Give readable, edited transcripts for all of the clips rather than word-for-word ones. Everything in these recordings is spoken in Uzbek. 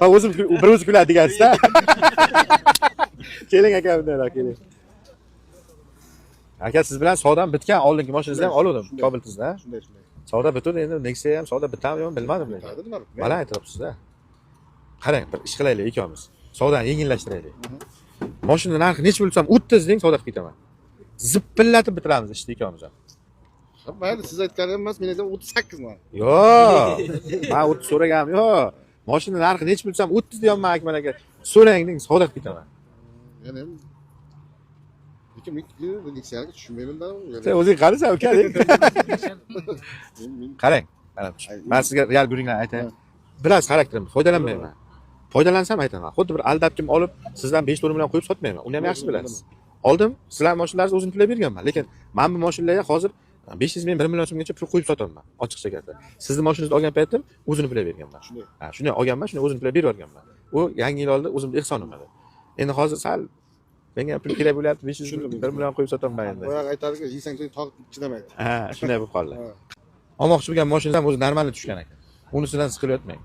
Ha o'zim bir o'zi kuladi degansiz-da. Keling aka bunday keling. Aka siz bilan savdom bitgan, oldingi mashinangizni ham oldim, Kobaltingizda. Shunday. Savdo bitdi, endi Nexia ham savdo bitadimi yo'qmi bilmadim lekin. Mana aytyapsiz-da. Qarang, bir ish qilaylik ikkovimiz. Savdoni yengillashtiraylik. Mashina narxi necha bo'lsa ham 30 deng savdo qilib ketaman. Zippillatib bitiramiz ishni ikkovimiz ham. Mayli, siz aytganingiz emas, men aytdim 38 man. Yo'q. Men 30 so'raganim yo'q. Mashina narxi necha bo'lsa ham 30 deyapman Akmal aka. So'rang deng, savdo qilib ketaman. Yana lekin men Nexia'ga tushunmayman-da. Sen o'zing qarasan uka. Qarang, men sizga real guringlarni aytayin. Biroz xarakterimni foydalanmayman. Foydalansam aytaman. Xuddi bir aldabkim olib, sizdan 5-4 million qo'yib sotmayman. Uni ham yaxshi bilasiz. Oldim, sizlar mashinalaringizni o'zim to'lab berganman, lekin men bu mashinalarga hozir 500 ming 1 million so'mgacha pul qo'yib sotaman, ochiqcha gapda. Sizni mashinangizni olgan paytim o'zini to'lab berganman. Ha, shuni olganman, shuni o'zim to'lab berib yuborganman. U yangi yil oldi o'zimning ehsonim edi. Endi hozir sal menga pul kerak bo'lyapti, 500 ming 1 million qo'yib sotaman endi. Boyagi aytadiki, yesang to'q chidamaydi. Ha, shunday bo'lib qoldi. Olmoqchi bo'lgan mashinangiz ham o'zi normalni tushgan ekan. Unisidan siqilib yotmang.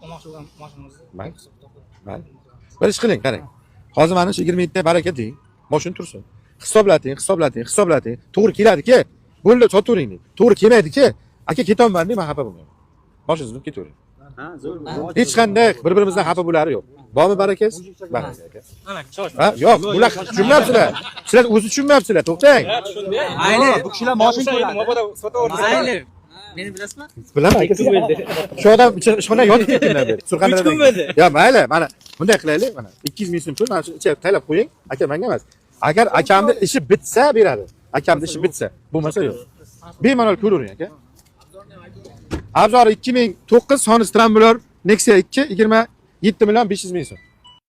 Olmoqchi bo'lgan mashinamizni. Mayli. Bir ish qiling, qarang. Hozir mana shu 27 ta baraka deng. Mashina tursin. Hisoblating. To'g'ri keladi-ki, bo'ldi sotavering deng. To'g'ri kelmaydi-ki, aka ketaman deng, men xafa bo'lmayman. Mashinangizni ketavering. Ha, zo'r. Hech qanday bir-birimizdan xafa bo'lari yo'q. Bormi barakangiz? Baraka aka. Mana, cho'sh. Ha, yo'q, bular tushunmayapsizlar. Sizlar o'zi tushunmayapsizlar, to'xtang. Mayli, bu kishilar mashina ko'radi. Mobodo sotaverdi. Mayli. Meni bilasizmi? Bilaman aka. Shu odam ishxonaga yotib ketganlar bu. Surxondaryoda. Yo, mayli, mana bunday qilaylik, mana 200 ming so'm pul mana shu ichiga taylab qo'ying. Aka menga emas. Agar akamni ishi bitsa beradi. Akamni ishi bitsa, bo'lmasa yo'q. Bemalol ko'ravering aka. Abzori 2009 soni Strambular Nexia 2 27 million 500 ming so'm.